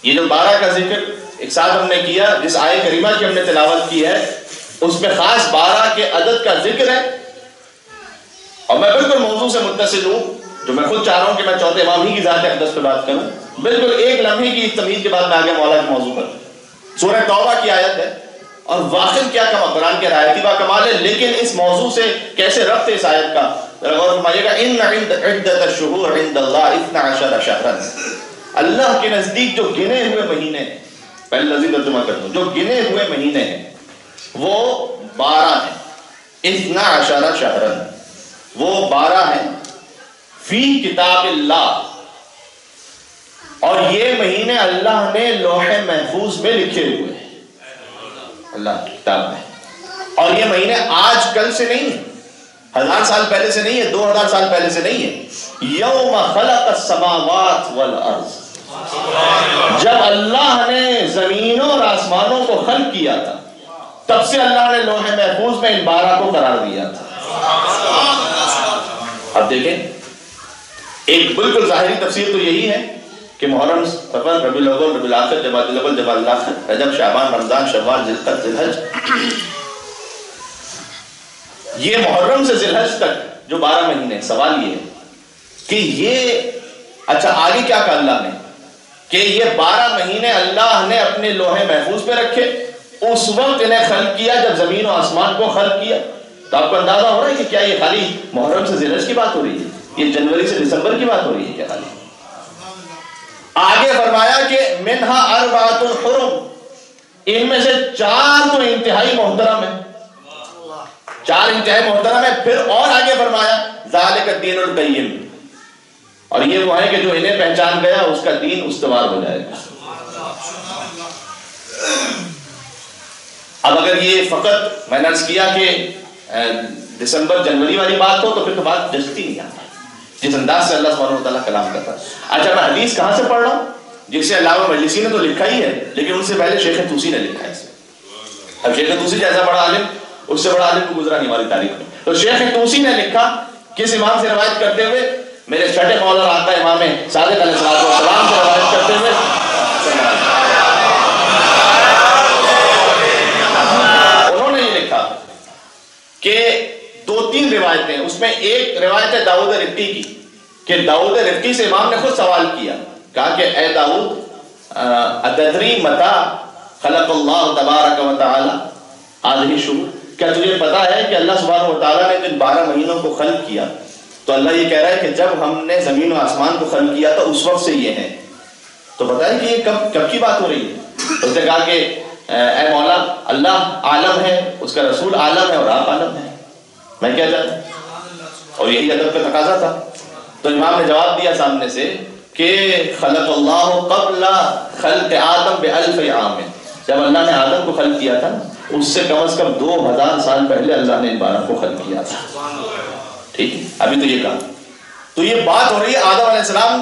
یہ جو 12 کا ذکر ایک ساتھ ہم نے کیا، جس آیت کریمہ کی ہم نے تلاوت کی ہے اس میں خاص 12 کے عدد کا ذکر ہے، اور میں بالکل موضوع سے متصل ہوں، جو میں خود چاہ رہا ہوں کہ میں چوتھے امام ہی کی ذات اقدس پہ بات کروں، بالکل ایک لمحے کی تمہید کے بعد میں آگے مولا کے موضوع پر۔ سورہ توبہ کی آیت ہے، اور واقعی کیا کمال، قرآن کے آیتی با کمال ہے، لیکن اس موضوع سے کیسے ربط ہے اس آیت کا، ذرا غور فرمائیے گا۔ ان عدت الشہور عند اللہ 12 شہرا، اللہ کے نزدیک جو گنے ہوئے مہینے ہیں، پہلے لفظی ترجمہ کر دوں، جو گنے ہوئے مہینے ہیں وہ 12 ہیں، 12 شہرا، وہ 12 ہیں فی کتاب اللہ، اور یہ مہینے اللہ نے لوح محفوظ میں لکھے ہوئے ہیں، اللہ کی کتاب میں، اور یہ مہینے آج کل سے نہیں ہیں، 1000 سال پہلے سے نہیں ہے، 2000 سال پہلے سے نہیں ہے، یوم خلق السماوات والارض، جب اللہ نے زمینوں اور آسمانوں کو خلق کیا تھا تب سے اللہ نے لوح محفوظ میں ان 12 کو قرار دیا تھا۔ اب دیکھیں، ایک بالکل ظاہری تفسیر تو یہی ہے کہ محرم، صفر، ربیع الاول، ربیع الاخر، جمادی الاول، جمادی الاخر، رجب، شعبان، رمضان، شوال، ذی القعدہ، ذی الحج، یہ محرم سے ذی الحج تک جو 12 مہینے ہیں، سوال یہ ہے کہ یہ اچھا آگے کیا کہا اللہ نے کہ یہ 12 مہینے اللہ نے اپنے لوح محفوظ پہ رکھے، اس وقت انہیں خلق کیا جب زمین و آسمان کو خلق کیا۔ تو آپ کو اندازہ ہو رہا ہے کہ کیا یہ خالی محرم سے ذی الحج کی بات ہو رہی ہے، یہ جنوری سے دسمبر کی بات ہو رہی ہے کیا خالی؟ آگے فرمایا کہ منہا اربعۃ حرم، ان میں سے 4 تو انتہائی محترم ہیں، 4 انتہائی محترم ہیں۔ پھر اور آگے فرمایا ذالک الدین القیم، اور یہ وہ ہے کہ جو انہیں پہچان گیا اس کا دین استوار ہو جائے گا۔ اب اگر یہ فقط میں نے عرض کیا کہ دسمبر جنوری والی بات ہو تو پھر تو بات جچتی نہیں آتی جس انداز سے اللہ سبحانہ و تعالیٰ کلام کرتا ہے۔ اچھا میں حدیث کہاں سے پڑھ رہا ہوں؟ جس سے علامہ مجلسی نے تو لکھا ہی ہے، لیکن ان سے پہلے شیخ طوسی نے لکھا ہے اسے۔ اب شیخ طوسی جیسا بڑا عالم، اس سے بڑا عالم کو گزرا نہیں ہماری تاریخ میں۔ تو شیخ طوسی نے لکھا کس امام سے روایت کرتے ہوئے؟ میرے چھٹے مولا آقا امام صادق علیہ السلام سے روایت کرتے ہوئے انہوں نے یہ لکھا کہ 2-3 روایتیں، اس میں ایک روایت ہے داؤد رقی کی، کہ داؤد رقی سے امام نے خود سوال کیا، کہا کہ اے داؤد اتدری متی خلق اللہ تبارک و تعالی هذه الشهور، کیا تجھے پتا ہے کہ اللہ سبحانہ و تعالیٰ نے جن 12 مہینوں کو خلق کیا؟ تو اللہ یہ کہہ رہا ہے کہ جب ہم نے زمین و آسمان کو خلق کیا تھا اس وقت سے یہ ہیں۔ تو بتائیں کہ یہ کب کی بات ہو رہی ہے؟ اس نے کہا کہ اے مولا اللہ عالم ہے، اس کا رسول عالم ہے، اور آپ عالم ہیں، میں کیا جانتا؟ اور یہی ادب کا تقاضا تھا۔ تو امام نے جواب دیا سامنے سے کہ خلق اللہ قبل خلق آدم ب1000 عام، جب اللہ نے آدم کو خلق کیا تھا اس سے کم از کم 2000 سال پہلے اللہ نے ان 12 کو خلق کیا تھا۔ ٹھیک ہے، ابھی تو یہ کہا، تو یہ بات ہو رہی ہے آدم علیہ السلام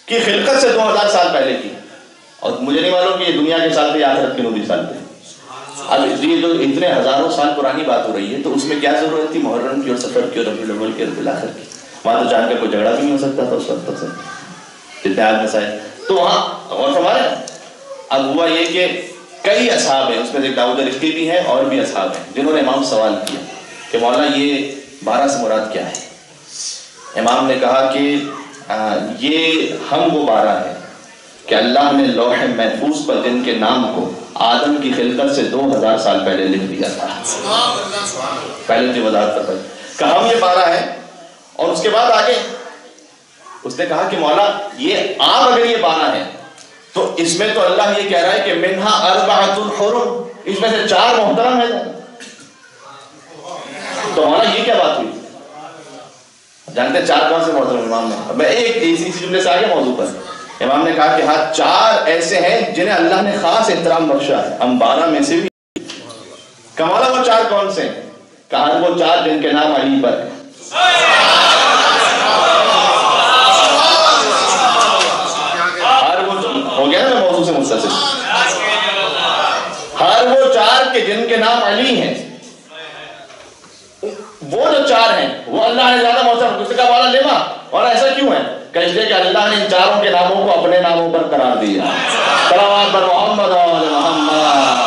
کی خلقت سے 2000 سال پہلے کی، اور مجھے نہیں معلوم کہ یہ دنیا کے سال تھے آخرت کے 90 سال تھے۔ اب یہ جو اتنے ہزاروں سال پرانی بات ہو رہی ہے تو اس میں کیا ضرورت تھی محرم کی اور سفر کی اور ربیع الاول کی اور ربیع الاخر کی؟ وہاں تو جان کا کوئی جھگڑا بھی نہیں ہو سکتا تھا اس وقت تک سے، جتنے آج مسائل تو وہاں اور ہمارے۔ اب ہوا یہ کہ کئی اصحاب ہیں، اس میں ایک داؤد رقی بھی ہیں اور بھی اصحاب ہیں جنہوں نے امام سوال کیا کہ مولا یہ 12 سے مراد کیا ہے؟ امام نے کہا کہ یہ ہم وہ 12 ہیں کہ اللہ نے لوح محفوظ پر جن کے نام کو آدم کی خلقت سے 2000 سال پہلے لکھ دیا تھا۔ پہلے کی وضاحت کر کہ ہم یہ 12 ہیں، اور اس کے بعد آگے اس نے کہا کہ مولا یہ آپ اگر یہ 12 ہیں تو اس میں تو اللہ یہ کہہ رہا ہے کہ منہا اربعۃ حرم، اس میں سے 4 محترم ہیں۔ تو مولا یہ کیا بات ہوئی؟ جانتے ہیں 4 کون سے محترم امام نے؟ میں ایک اسی جملے سے آگے موضوع پر امام نے کہا کہ ہاں 4 ایسے ہیں جنہیں اللہ نے خاص احترام بخشا ہے، ہم 12 میں سے بھی۔ کمالا وہ 4 کون سے ہیں؟ کہا وہ 4 جن کے نام علی پر ہے۔ ہو گیا نا موضوع سے متصل، ہر وہ 4 کے جن کے نام علی ہیں، وہ جو 4 ہیں وہ اللہ نے زیادہ محترم، اس کا والا لیما، اور ایسا کیوں ہے؟ کہ اس لیے کہ اللہ نے ان 4 کے ناموں کو اپنے ناموں پر قرار دیا۔ صلوات بر محمد و آل محمد.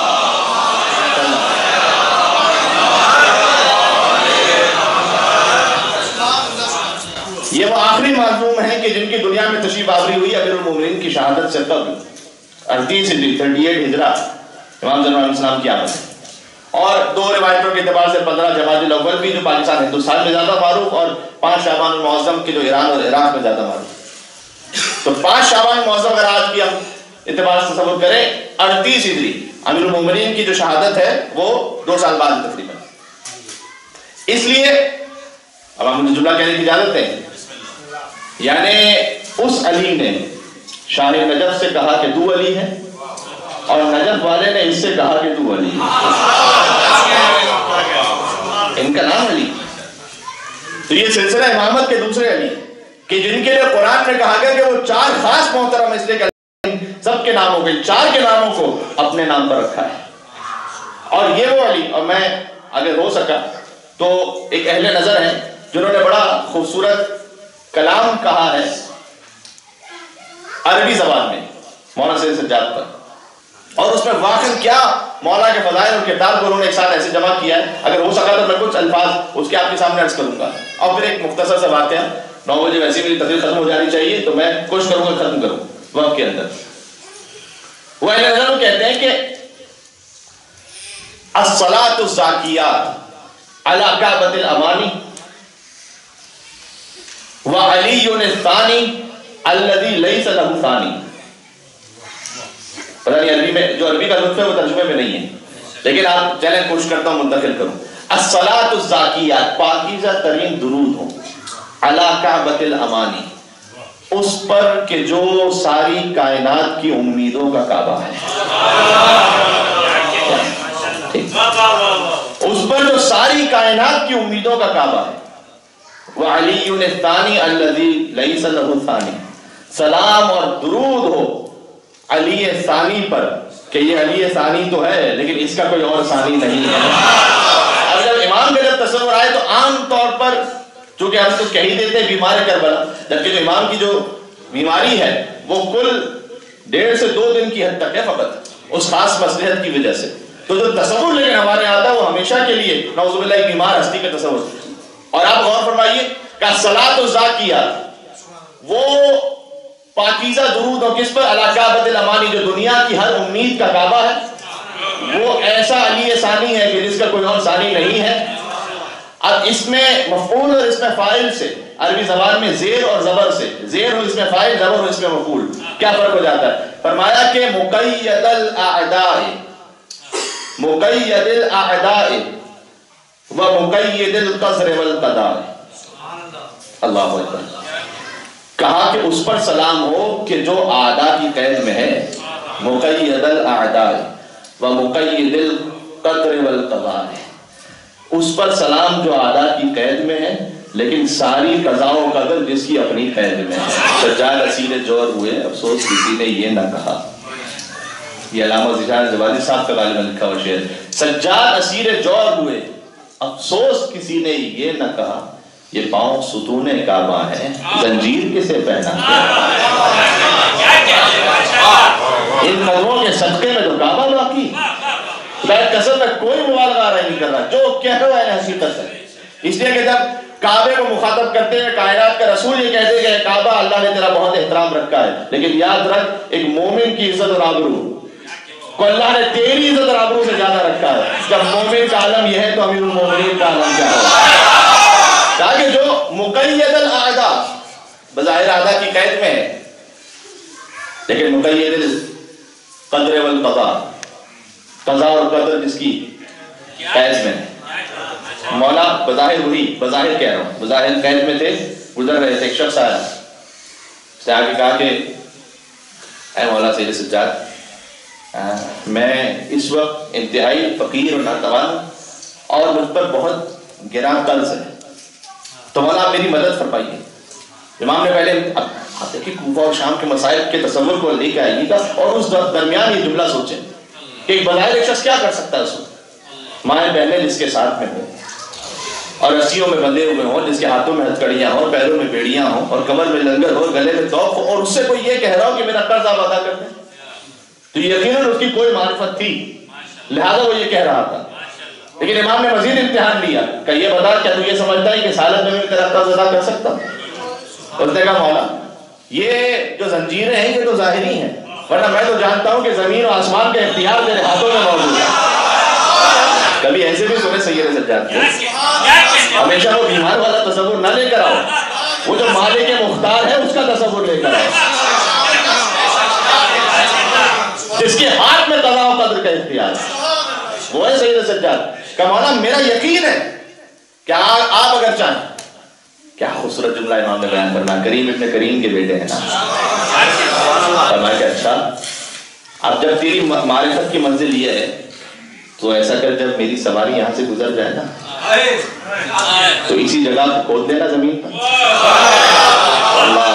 یہ وہ آخری معصوم ہیں کہ جن کی دنیا میں تشریف آوری ہوئی امیر المومنین کی شہادت سے قبل 38 ہجرہ امام زین علیہ السلام کی آمد ہے. اور دو روایتوں کے اعتبار سے 15 جمادی الاول بھی جو پاکستان ہندوستان میں زیادہ معروف، اور 5 شعبان المعظم کے جو ایران اور عراق میں زیادہ معروف. تو 5 شعبان المعظم اگر آج کی ہم اعتبار سے تصور کریں 38 ہجری امیر المومنین کی جو شہادت ہے وہ 2 سال بعد تقریباً. اس لیے اب ہم مجھے جملہ کہنے کی اجازت ہے، یعنی اس علی نے شاہ نجف سے کہا کہ تو علی ہے، اور نجف والے نے اس سے کہا کہ تو علی ہے. ان کا نام علی. تو یہ سلسلہ امامت کے دوسرے علی کہ جن کے لیے قرآن میں کہا گیا کہ وہ 4 خاص محترم اس لیے کہ سب کے ناموں کو، 4 کے ناموں کو اپنے نام پر رکھا ہے. اور یہ وہ علی، اور میں اگر ہو سکا تو ایک اہل نظر ہیں جنہوں نے بڑا خوبصورت کلام کہا ہے عربی زبان میں مولانا سید سجاد پر، اور اس میں واقعی کیا مولا کے فضائل اور کردار کو انہوں نے ایک ساتھ ایسے جمع کیا ہے. اگر ہو سکا تو میں کچھ الفاظ اس کے آپ کے سامنے عرض کروں گا، اور پھر ایک مختصر سا واقعہ. 9 بجے ویسے میری تقریر ختم ہو جانی چاہیے، تو میں کوشش کروں گا ختم کروں وقت کے اندر. وہ اہل نظر کہتے ہیں کہ الصلاۃ الزاکیات علی کعبۃ الامانی وعلی الثانی الذی لیس لہ ثانی. پتہ نہیں عربی میں جو عربی کا لطف ہے وہ ترجمے میں نہیں ہے، لیکن آپ چلیں کوشش کرتا ہوں منتقل کروں. الصلاۃ الزاکیات، پاکیزہ ترین درود ہو، علی کعبۃ الامانی، اس پر کہ جو ساری کائنات کی امیدوں کا کعبہ ہے. اس پر جو ساری کائنات کی امیدوں کا کعبہ ہے. وعلی الثانی الذی لیس لہ ثانی، سلام اور درود ہو علی ثانی پر کہ یہ علی ثانی تو ہے لیکن اس کا کوئی اور ثانی نہیں ہے. اب جب امام کا جب تصور آئے تو عام طور پر چونکہ ہم تو کہہ ہی دیتے ہیں بیمار کربلا، جبکہ جو امام کی جو بیماری ہے وہ کل 1.5 سے 2 دن کی حد تک ہے فقط، اس خاص مصلحت کی وجہ سے. تو جو تصور لیکن ہمارے آتا ہے وہ ہمیشہ کے لیے نعوذ باللہ ایک بیمار ہستی کا تصور. اور آپ غور فرمائیے کہ الصلاۃ الزاکیات وہ پاکیزہ درود ہو کس پر؟ علی کعبۃ الامانی، جو دنیا کی ہر امید کا کعبہ ہے. وہ ایسا علی ثانی ہے کہ جس کا کوئی اور ثانی نہیں ہے. اب اس میں مفعول اور اس میں فاعل سے عربی زبان میں زیر اور زبر سے، زیر ہو اس میں فاعل، زبر ہو اس میں مفعول، کیا فرق ہو جاتا ہے؟ فرمایا کہ مقید الاعداء، مقید الاعداء و مقید القصر والقضاء. اللہ اکبر. کہا کہ اس پر سلام ہو کہ جو اعداء کی قید میں ہے، مقید الاعداء و مقید القدر والقضاء، اس پر سلام جو اعداء کی قید میں ہے لیکن ساری قضاء و قدر جس کی اپنی قید میں ہے. سجاد اسیر جور ہوئے، افسوس کسی نے یہ نہ کہا. یہ علامہ ذیشان زبادی صاحب کا غالباً لکھا ہوا شعر. سجاد اسیر جور ہوئے، افسوس کسی نے یہ نہ کہا، یہ پاؤں ستون کعبہ ہے، زنجیر کسے پہنا ان قدموں کے صدقے میں تو کعبہ باقی. قسم میں کوئی مبالغہ نہیں کر رہا، جو کہہ رہا ہے حقیقت ہے. اس لیے کہ جب کعبے کو مخاطب کرتے ہیں کائنات کا رسول یہ کہتے ہیں کہ کعبہ اللہ نے تیرا بہت احترام رکھا ہے، لیکن یاد رکھ ایک مومن کی عزت اور آبرو کو اللہ نے تیری عزت اور آبرو سے زیادہ رکھا ہے. جب مومن کا عالم یہ ہے تو امیر المومنین کا عالم کیا ہے؟ تاکہ جو مقید الاعداء بظاہر اعداء کی قید میں ہے لیکن مقید القدر والقضاء، قضاء اور قدر جس کی قید میں ہے. مولا بظاہر وہی، بظاہر کہہ رہا ہوں، بظاہر قید میں تھے، گزر رہے تھے. ایک شخص آیا، اس نے آگے کہا کہ اے مولا سید سجاد، میں اس وقت انتہائی فقیر اور ناتوان اور مجھ پر بہت گراں قرض ہے، تو مولا آپ میری مدد فرمائیے. امام نے پہلے آپ دیکھیں کوفہ اور شام کے مسائل کے تصور کو لے کے آئیے گا اور اس درمیان یہ جملہ سوچیں کہ ایک بظاہر ایک شخص کیا کر سکتا ہے. اس وقت مائیں بہنیں جس کے ساتھ میں ہوں اور رسیوں میں بندھے ہوئے ہوں، جس کے ہاتھوں میں ہتھکڑیاں ہوں، پیروں میں بیڑیاں ہوں اور کمر میں لنگر ہو، گلے میں توق ہو، اور اس سے کوئی یہ کہہ رہا ہو کہ میرا قرض آپ ادا کر دیں. تو یقیناً اس کی کوئی معرفت تھی، لہذا وہ یہ کہہ رہا تھا. لیکن امام نے مزید امتحان لیا کہ یہ بتا کیا تو یہ سمجھتا ہے کہ سالت میں میں تیرا قرض ادا کر سکتا ہوں؟ اس نے کہا مولا یہ جو زنجیریں ہیں یہ تو ظاہری ہیں، ورنہ میں تو جانتا ہوں کہ زمین و آسمان کا اختیار تیرے ہاتھوں میں موجود ہے. کبھی ایسے بھی سنے سید سجاد کو، ہمیشہ وہ بیمار والا تصور نہ لے کر آؤ، وہ جو مالک مختار ہے اس کا تصور لے کر آؤ، جس کے ہاتھ میں قضاء و قدر کا اختیار ہے، وہ ہے سید سجاد. کہ مولا میرا یقین ہے کہ آپ اگر چاہیں. کیا خوبصورت جملہ امام نے بیان فرمایا، کریم ابن کریم کے بیٹے ہیں نا. فرمایا کہ اچھا اب جب تیری معرفت کی منزل یہ ہے تو ایسا کر جب میری سواری یہاں سے گزر جائے نا تو اسی جگہ کو کھود دینا زمین پر. اللہ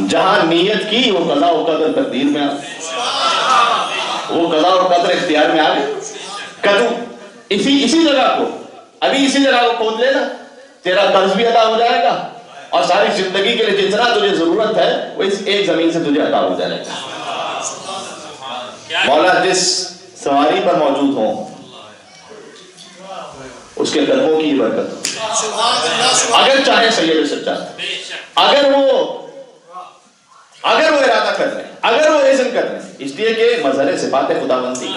جہاں نیت کی وہ قضاء و قدر تقدیر میں وہ قضاء و قدر اختیار میں آ گئے. کدو اسی جگہ کو ابھی اسی جگہ کو کھود لینا، تیرا قرض بھی ادا ہو جائے گا اور ساری زندگی کے لیے جتنا تجھے ضرورت ہے وہ اس ایک زمین سے تجھے عطا ہو جائے گا. مولا جس سواری پر موجود ہوں اس کے قدموں کی برکت، اگر چاہے سید سجاد، اگر وہ ارادہ کر لیں، اگر وہ اذن کر لیں، اس لیے کہ مظہر صفات خداوندی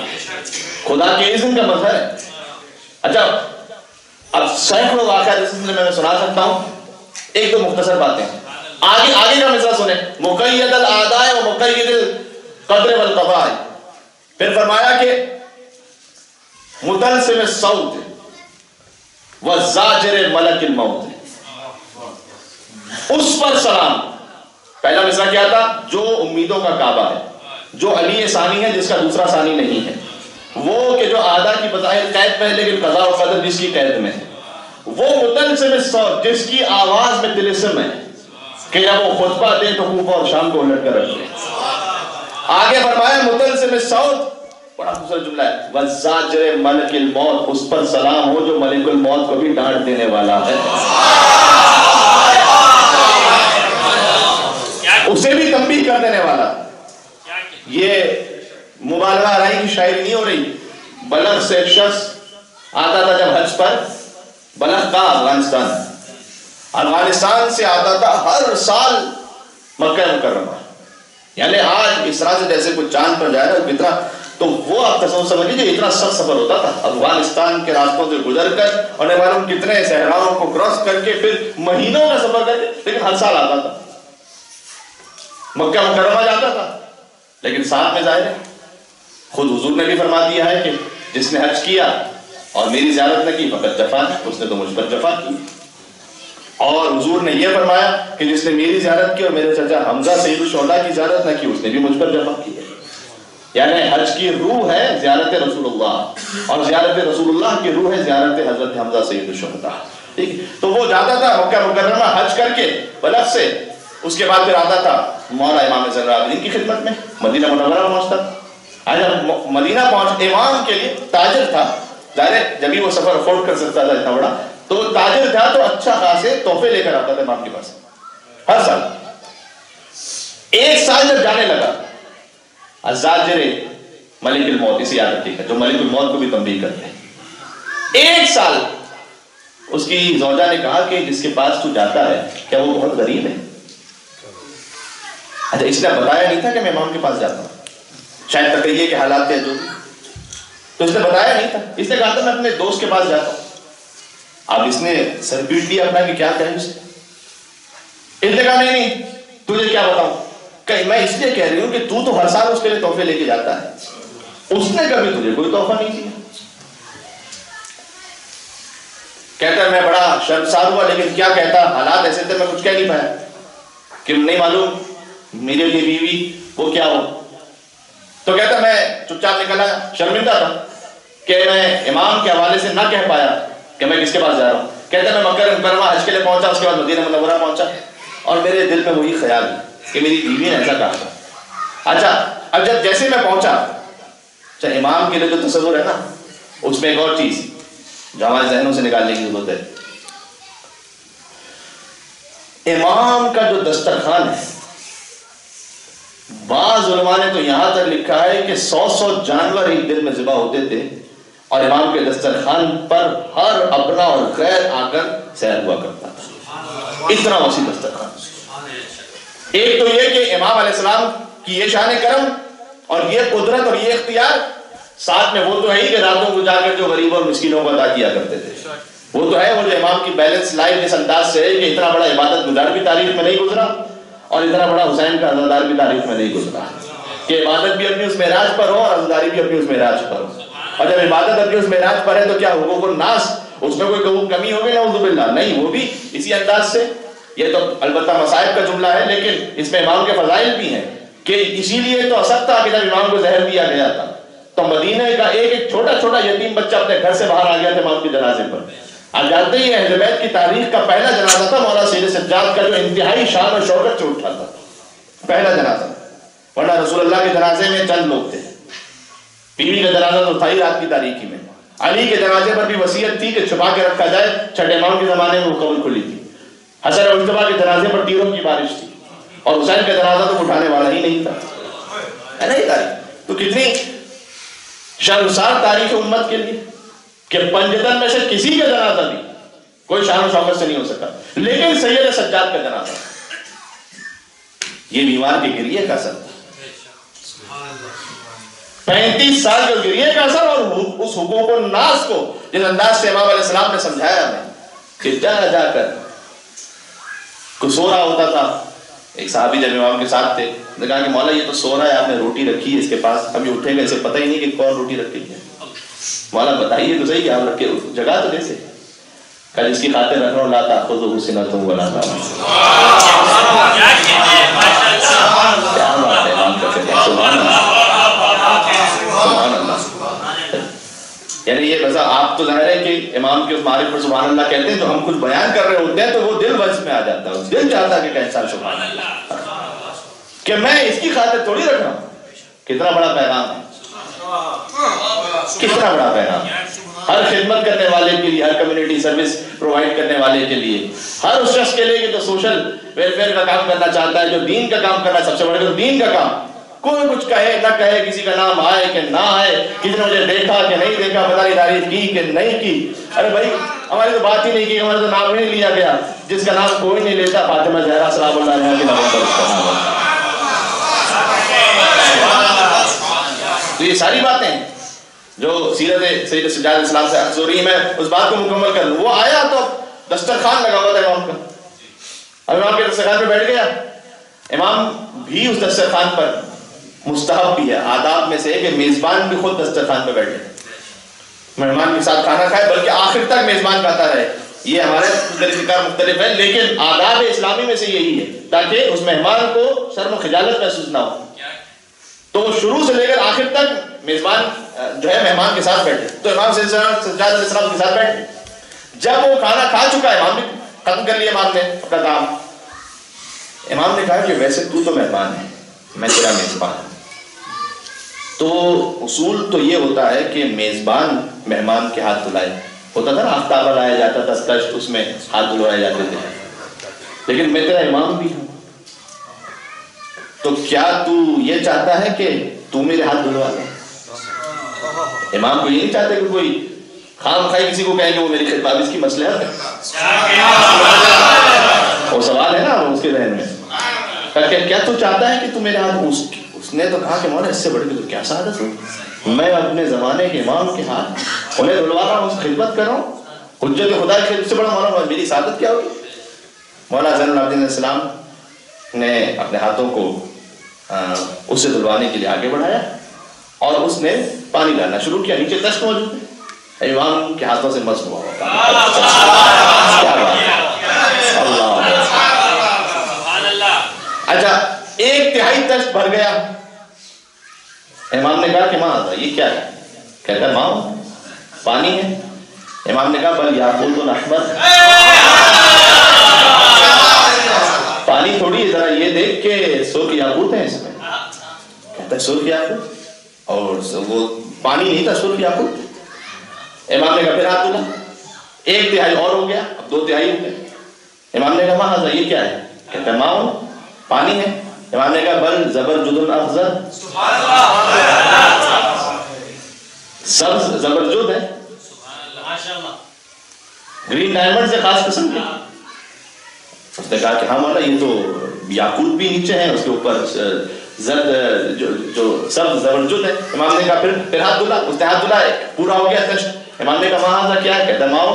خدا کے اذن کا مظہر ہے. اچھا اب سینکڑوں واقعات اس سلسلے میں سنا سکتا ہوں، ایک دو مختصر باتیں. آگے کا مصرع سنیں، مقید الاعداء و مقید القدر والقضاء. پھر فرمایا کہ متلسم الصوت والزاجر ملک الموت. اس پر سلام. پہلا مصرع کیا تھا؟ جو امیدوں کا کعبہ ہے، جو علی ثانی ہے جس کا دوسرا ثانی نہیں ہے، وہ کہ جو اعداء کی بظاہر قید میں ہے لیکن قضاء و قدر جس کی قید میں ہے، وہ متلسم الصوت جس کی آواز میں طلسم ہے کہ جب وہ خطبہ دیں تو کوفہ اور شام کو الٹ کر رکھتے ہیں. آگے فرمایا متلسم الصوت، بڑا خوبصورت جملہ ہے، والزاجر ملک الموت، اس پر سلام ہو جو ملک الموت کو بھی ڈانٹ دینے والا ہے، اسے بھی تنبیہ کر دینے والا. یہ مبالغہ آرائی کی شاعری نہیں ہو رہی. بلغ سے ایک شخص آتا تھا جب حج پر، بلغ کا افغانستان سے آتا تھا ہر سال مکہ مکرمہ. یعنی آج اس طرح سے جیسے کوئی چاند پر جائے گا کتنا، تو وہ آپ تصور سمجھ لیجیے اتنا سخت سفر ہوتا تھا افغانستان کے راستوں سے گزر کر اور نہیں معلوم کتنے صحراؤں کو کراس کر کے پھر مہینوں کا سفر کر کے، لیکن ہر سال آتا تھا مکہ مکرمہ جاتا تھا. لیکن ساتھ میں ظاہر ہے خود حضور نے بھی فرما دیا ہے کہ جس نے حج کیا اور میری زیارت نہ کی فقط جفا ہے، اس نے تو مجھ پر جفا کی. اور حضور نے یہ فرمایا کہ جس نے میری زیارت کی اور میرے چچا حمزہ سید الشہداء کی زیارت نہ کی اس نے بھی مجھ پر جفا کی ہے. یعنی حج کی روح ہے زیارت رسول اللہ، اور زیارت رسول اللہ کی روح ہے زیارت حضرت حمزہ سید الشہداء. ٹھیک، تو وہ جاتا تھا مکہ مکرمہ حج کر کے بلغ سے، اس کے بعد پھر آتا تھا مولا امام زین العابدین کی خدمت میں مدینہ منورہ پہنچتا. جب مدینہ پہنچ، امام کے لیے تاجر تھا، ظاہر جبھی وہ سفر افورڈ کر سکتا تھا اتنا بڑا، تو تاجر تھا تو اچھا خاصے تحفے لے کر آتا تھا امام کے پاس ہر سال. ایک سال جب جانے لگا، الزاجر ملک الموت، اسی عادت ہے جو ملک الموت کو بھی تنبیہ کرتے ہیں. ایک سال اس کی زوجہ نے کہا کہ جس کے پاس تو جاتا ہے کیا وہ بہت غریب ہے؟ اچھا اس نے بتایا نہیں تھا کہ میں امام کے پاس جاتا ہوں، شاید تقیہ کے حالات تھے جو، تو اس نے بتایا نہیں تھا. اس نے کہا تھا میں اپنے دوست کے پاس جاتا ہوں. اب اس نے سر پیٹ لیا اپنا کہ کیا کہیں اس نے کہا نہیں تجھے کیا بتاؤں، کہ میں اس لیے کہہ رہی ہوں کہ تو ہر سال اس کے لیے تحفے لے کے جاتا ہے، اس نے کبھی تجھے کوئی تحفہ نہیں دیا. کہتا ہے میں بڑا شرمسار ہوا، لیکن کیا کہتا، حالات ایسے تھے میں کچھ کہہ نہیں پایا کہ نہیں معلوم میرے لیے بیوی وہ کیا ہو. تو کہتا میں چپ چاپ نکلا، شرمندہ تھا کہ میں امام کے حوالے سے نہ کہہ پایا کہ میں کس کے پاس جا رہا ہوں. کہتا میں مکہ مکرمہ حج کے لیے پہنچا، اس کے بعد مدینہ منورہ پہنچا اور میرے دل میں وہی خیال کہ میری بیوی نے ایسا کہا تھا. اچھا اب جب جیسے میں پہنچا، چاہے امام کے لیے جو تصور ہے نا، اس میں ایک اور چیز جو ہمارے ذہنوں سے نکالنے کی ضرورت ہے. امام کا جو دسترخوان ہے بعض علماء نے تو یہاں تک لکھا ہے کہ 100 جانور ایک دن میں ذبح ہوتے تھے اور امام کے دسترخوان پر ہر اپنا اور غیر آ کر سیر ہوا کرتا تھا. اتنا وسیع دسترخوان. ایک تو یہ کہ امام علیہ السلام کی یہ شان کرم اور یہ قدرت اور یہ اختیار، ساتھ میں وہ تو ہے ہی کہ راتوں کو جا کر جو غریبوں اور مسکینوں کو عطا کیا کرتے تھے. وہ تو ہے وہ جو امام کی بیلنس لائف اس انداز سے ہے کہ اتنا بڑا عبادت گزار بھی تاریخ میں نہیں گزرا اور اتنا بڑا حسین کا عزادار بھی تاریخ میں نہیں گزرا، کہ عبادت بھی اپنی اس معراج پر ہو اور عزاداری بھی اپنی اس معراج پر ہو. اور جب عبادت اپنی اس معراج پر ہے تو کیا حقوق الناس اس میں کوئی کمی ہوگی؟ نعوذ باللہ نہیں، وہ بھی اسی انداز سے. یہ تو البتہ مصائب کا جملہ ہے، لیکن اس میں امام کے فضائل بھی ہیں کہ اسی لیے تو اثر تھا کہ جب امام کو زہر دیا گیا تھا تو مدینہ کا ایک چھوٹا چھوٹا یتیم بچہ اپنے گھر سے باہر آ گیا تھا امام کے جنازے پر. آپ جانتے ہی اہل بیت کی تاریخ کا پہلا جنازہ تھا مولا سید سجاد کا، جو انتہائی شان اور شوکت سے اٹھا تھا، پہلا جنازہ. ورنہ رسول اللہ کے جنازے میں چند لوگ تھے. بیوی کا جنازہ تو تھا ہی رات کی تاریکی میں. علی کے جنازے پر بھی وصیت تھی کہ چھپا کے رکھا جائے، چھٹے امام کے زمانے میں وہ قبر کھلی تھی. حسن اور مجتبیٰ کے جنازے پر تیروں کی بارش تھی اور حسین کا جنازہ تو اٹھانے والا ہی نہیں تھا. ہے نا یہ تاریخ؟ تو کتنی شرمسار تاریخ امت کے لیے کہ پنجتن میں سے کسی کا جنازہ بھی کوئی شان و شوکت سے نہیں ہو سکا، لیکن سید سجاد کا جنازہ یہ بیمار کے گریے کا اثر تھا. 35 سال کے گریے کا اثر اور اس حقوق الناس کو جس انداز سے امام علیہ السلام نے سمجھایا ہمیں کہ جا جا کر کوئی سو رہا ہوتا تھا. ایک صحابی جب امام کے ساتھ تھے نے کہا کہ مولا یہ تو سو رہا ہے، آپ نے روٹی رکھی ہے اس کے پاس، ابھی اٹھے گا، اسے پتہ ہی نہیں کہ کون روٹی رکھی ہے. مولا بتائیے تو صحیح کہ آپ رکھے جگہ تو دے سے. کل اس کی خاطر رکھ رہا ہوں لا تأخذہ سنۃ ولا نوم. کیا بات ہے امام کا کہتے ہیں سبحان اللہ سبحان اللہ. یعنی یہ بس آپ تو ظاہر ہے کہ امام کے اس معرف پر سبحان اللہ کہتے ہیں، جو ہم کچھ بیان کر رہے ہوتے ہیں تو وہ دل وجہ میں آ جاتا ہے، دل چاہتا ہے کہ انسان سبحان اللہ کہ میں اس کی خاطر تھوڑی رکھ رہا ہوں. کتنا بڑا پیغام ہے، کتنا بڑا پیغام. ہر خدمت کرنے والے کے لیے، ہر کمیونٹی سروس پرووائڈ کرنے والے کے لیے، ہر اس شخص کے لیے کہ جو سوشل ویلفیئر کا کام کرنا چاہتا ہے، جو دین کا کام کرنا ہے، سب سے بڑے تو دین کا کام. کوئی کچھ کہے نہ کہے، کسی کا نام آئے کہ نہ آئے، کسی نے مجھے دیکھا کہ نہیں دیکھا، پتہ نہیں تعریف کی کہ نہیں کی. ارے بھائی ہماری تو بات ہی نہیں کی، ہمارا تو نام نہیں لیا گیا. جس کا نام کوئی نہیں لیتا فاطمہ زہرا سلام اللہ علیہا کے نام پر اس کا نام ہے. تو یہ ساری باتیں جو سیرت سید سجاد علیہ السلام سے اخذ ہو رہی ہے، میں اس بات کو مکمل کر لوں. وہ آیا تو دسترخوان لگا ہوا تھا امام کا، اب امام کے دسترخوان پہ بیٹھ گیا. امام بھی اس دسترخوان پر مستحب بھی ہے، آداب میں سے ہے کہ میزبان بھی خود دسترخوان پہ بیٹھے، مہمان کے ساتھ کھانا کھائے، بلکہ آخر تک میزبان کھاتا رہے. یہ ہمارے طریقہ مختلف ہے، لیکن آداب اسلامی میں سے یہی ہے تاکہ اس مہمان کو شرم و خجالت محسوس نہ ہو. تو وہ شروع سے لے کر آخر تک میزبان جو ہے مہمان کے ساتھ بیٹھے. تو امام سجاد علیہ السلام کے ساتھ بیٹھے. جب وہ کھانا کھا چکا ہے، امام نے ختم کر لیا امام نے اپنا کام، امام نے کہا کہ ویسے تو مہمان ہے، میں تیرا میزبان ہوں. تو اصول تو یہ ہوتا ہے کہ میزبان مہمان کے ہاتھ دھلائے. ہوتا تھا نا آفتابہ لایا جاتا تھا کشت، اس میں ہاتھ دھلوائے جاتے تھے. لیکن میں تیرا امام بھی ہوں، تو کیا تو یہ چاہتا ہے کہ تو میرے ہاتھ دھلوا دے؟ امام کو یہ نہیں چاہتے کہ کوئی خام خواہ کسی کو کہیں کہ وہ میری خدمت، اس کی مصلحت ہے. وہ سوال ہے نا اس کے ذہن میں، کیا تو چاہتا ہے کہ تو میرے ہاتھ؟ اس نے تو کہا کہ مولا اس سے بڑھ کے تو کیا سعادت ہو، میں اپنے زمانے کے امام کے ہاتھ انہیں دھلوا رہا ہوں، اس خدمت کر رہا ہوں، حجت خدا کی خدمت سے بڑا مولا میری سعادت کیا ہوگی. مولا زین العابدین علیہ السلام نے اپنے ہاتھوں کو اس سے دھلوانے کے لیے آگے بڑھایا اور اس نے پانی ڈالنا شروع کیا. نیچے تشت موجود ہے، امام کے ہاتھوں سے مست ہوا. کیا بات ہے، اللہ. اچھا ایک تہائی تشت بھر گیا. امام نے کہا کہ ماں یہ کیا ہے؟ کہتا ہے ماں پانی ہے. امام نے کہا بل یاقوت احمر، پانی تھوڑی ذرا یہ دیکھ کے سرخ یاقوت ہے اس میں. کہتا ہے سرخ یاقوت؟ اور وہ پانی نہیں تھا، سرخ یاقوت. امام نے کہا پھر ہاتھ دھلا. ایک تہائی اور ہو گیا، اب 2 تہائی ہو گئے. امام نے کہا ماں یہ کیا ہے؟ کہتا ہے ماں پانی ہے. امام نے کہا بل زبرجد افضل، سبز زبرجد ہے، گرین ڈائمنڈ سے خاص قسم کے. اس نے کہا کہ ہاں مولا یہ تو یاقوت بھی نیچے ہیں، اس کے اوپر زرد جو سبز زبرجد ہے. امام نے کہا پھر ہاتھ دھلا. اس نے ہاتھ دھلا، پورا ہو گیا کشت. امام نے کہا وہاں کیا ہے؟ کہتا ماؤ.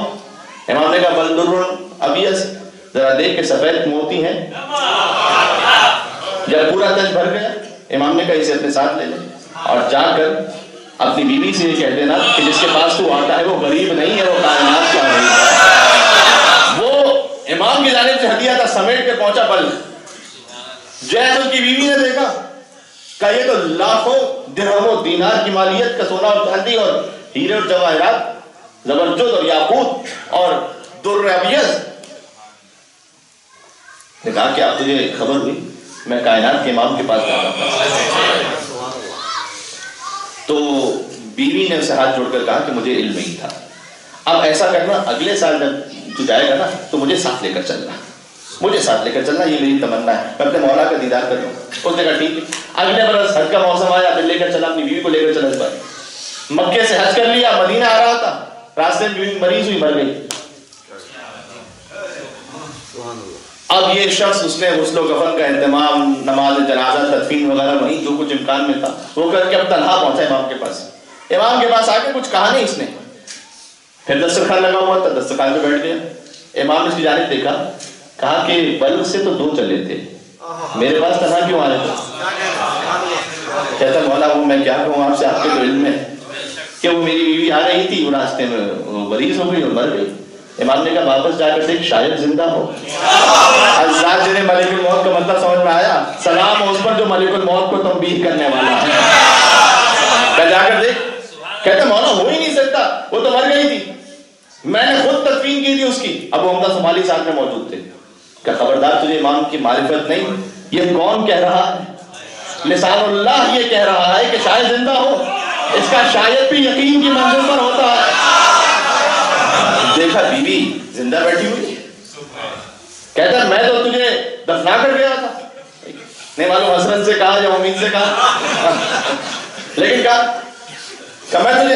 امام نے کہا بل در ابیض، ذرا دیکھ کے سفید موتی ہیں. جب پورا تج بھر گیا امام نے کہا اسے اپنے ساتھ لے لے اور جا کر اپنی بیوی سے یہ کہہ دینا کہ جس کے پاس تو آتا ہے وہ غریب نہیں ہے، وہ کائنات کا غریب ہے. وہ امام کی جانب سے ہدیہ تھا، سمیٹ کے پہنچا بل. جیسے اس کی بیوی نے دیکھا کہ یہ تو لاکھوں درہم و دینار کی مالیت کا سونا اور چاندی اور ہیرے اور جواہرات، زبرجد اور یاقوت اور در ابیض. نے کہا کہ اب تجھے خبر ہوئی میں کائنات کے امام کے پاس جا رہا تھا. تو بیوی نے اسے ہاتھ جوڑ کر کہا کہ مجھے علم نہیں تھا. اب ایسا کرنا اگلے سال جب تو جائے گا نا تو مجھے ساتھ لے کر چلنا، مجھے ساتھ لے کر چلنا، یہ میری تمنا ہے، میں اپنے مولا کا دیدار کر لوں. اس نے کہا ٹھیک ہے. اگلے برس حج کا موسم آیا، پھر لے کر چلا، اپنی بیوی کو لے کر چلا. اس بار مکے سے حج کر لیا، مدینہ آ رہا تھا، راستے میں بیوی مریض ہوئی، مر گئی. اب یہ شخص اس نے غسل و کفن کا انتظام، نماز جنازہ، تدفین وغیرہ وہیں جو کچھ امکان میں تھا وہ کر کے اب تنہا پہنچا امام کے پاس. امام کے پاس آ کے کچھ کہا نہیں اس نے. پھر دسترخوان لگا ہوا تھا، دسترخوان پہ بیٹھ گیا. امام نے اس کی جانب دیکھا، کہا کہ بلغ سے تو 2 چلے تھے، میرے پاس تنہا کیوں آ رہے تھے؟ کہتا مولا وہ میں کیا کہوں آپ سے، آپ کے تو علم ہے کہ وہ میری بیوی آ رہی تھی، وہ راستے میں مریض ہو گئی اور مر گئی. امام نے کہا واپس جا کر دیکھ شاید زندہ ہو. حضرات جنہیں ملک الموت کا مطلب سمجھ میں آیا، سلام ہو اس پر جو ملک الموت کو تنبیہ کرنے والا ہے. کہ جا کر دیکھ. کہتے مولا ہو ہی نہیں سکتا، وہ تو مر گئی تھی، میں نے خود تدفین کی تھی اس کی. ابو حمزہ صومالی صاحب میں موجود تھے. کہ خبردار تجھے امام کی معرفت نہیں، یہ کون کہہ رہا ہے؟ لسان اللہ یہ کہہ رہا ہے کہ شاید زندہ ہو. اس کا شاید بھی یقین کی منزل پر ہوتا ہے. دیکھا بیوی زندہ بیٹھی ہوئی. کہتا میں تو تجھے دفنا کر گیا تھا. نہیں معلوم حسرت سے کہا یا امید سے کہا، لیکن کہا کہ میں تجھے.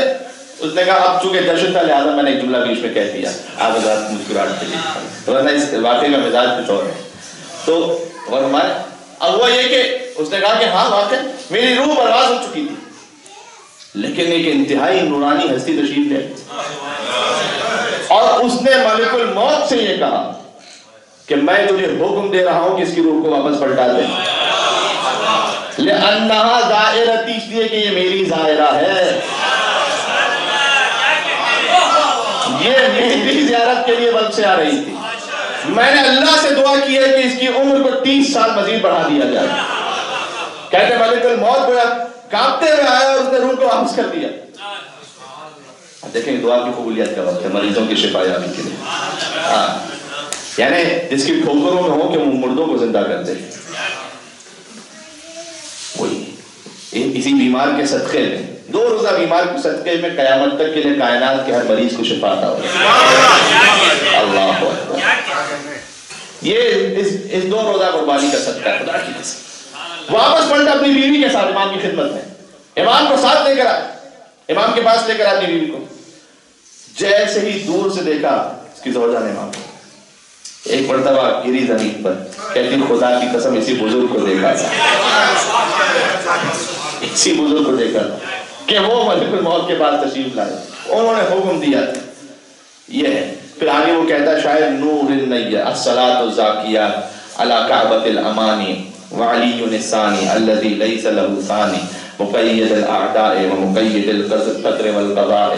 اس نے کہا اب چونکہ جشن تھا لہٰذا میں نے ایک جملہ بیچ میں کہہ دیا، آپ حضرات مسکراہٹ کے لیے، ورنہ اس واقعے کا مزاج کچھ اور ہے. تو اور ہمارے اب ہوا یہ کہ اس نے کہا کہ ہاں واقعی میری روح برباد ہو چکی تھی، لیکن ایک انتہائی نورانی ہستی تشریف لے اور اس نے ملک الموت سے یہ کہا کہ میں تجھے حکم دے رہا ہوں کہ اس کی روح کو واپس پلٹا دے. لِأَنَّهَا زَائِرَتِي، اس لیے کہ یہ میری زائرہ ہے، یہ میری زیارت کے لیے بلکہ سے آ رہی تھی. میں نے اللہ سے دعا کی ہے کہ اس کی عمر کو 30 سال مزید بڑھا دیا جائے. کہتے ملک الموت گویا کانپتے ہوئے آیا اور اس نے روح کو واپس کر دیا. دیکھیں دعا کی قبولیت کا وقت ہے مریضوں کی شفا یابی کے لیے. یعنی جس کی ٹھوکروں میں ہو کہ وہ مردوں کو زندہ کر دے. وہی اسی بیمار کے صدقے میں 2 روزہ بیمار کے صدقے میں قیامت تک کے لیے کائنات کے ہر مریض کو شفا عطا ہو. اللہ اکبر. یہ اس 2 روزہ قربانی کا صدقہ ہے. خدا کی قسم واپس پلٹا اپنی بیوی کے ساتھ امام کی خدمت میں. امام کو ساتھ لے کر آئے، امام کے پاس لے کر اپنی بیوی کو. جیسے ہی دور سے دیکھا اس کی زوجہ نے امام کو ایک مرتبہ گری زمین پر، کہتی خدا کی قسم اسی بزرگ کو دیکھا تھا، اسی بزرگ کو دیکھا تھا کہ وہ ملک الموت کے پاس تشریف لائے. انہوں نے حکم دیا یہ ہے. پھر آگے وہ کہتا ہے شاید نور النیہ الصلاۃ الزاکیہ علی کعبۃ الامانی وعلی الثانی الذی لیس له ثانی مقید الاعداء ومقید القدر والقضاء.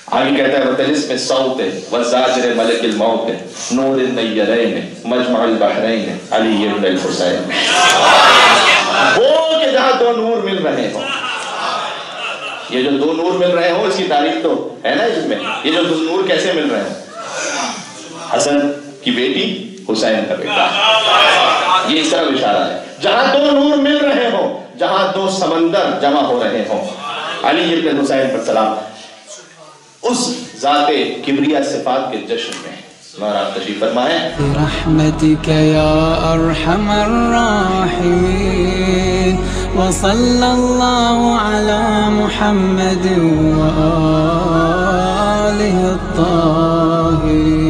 آگے کہتا ہے وتلسم الصوت والزاجر ملک الموت نور النیرین مجمع البحرین علی بن الحسین. وہ کہ جہاں 2 نور مل رہے ہوں، یہ جو 2 نور مل رہے ہوں اس کی تاریخ تو ہے نا اس میں. یہ جو 2 نور کیسے مل رہے ہیں؟ حسن کی بیٹی حسین کا بیٹا، یہ اس طرح اشارہ ہے. جہاں 2 نور مل رہے ہوں، جہاں 2 سمندر جمع ہو رہے ہوں، علی ابن حسین پر سلام. اس ذات کبریا صفات کے جشن میں اور آپ تشریف فرمائیں. برحمتك يا أرحم الراحمين وصلى الله على محمد وآله الطاهرين.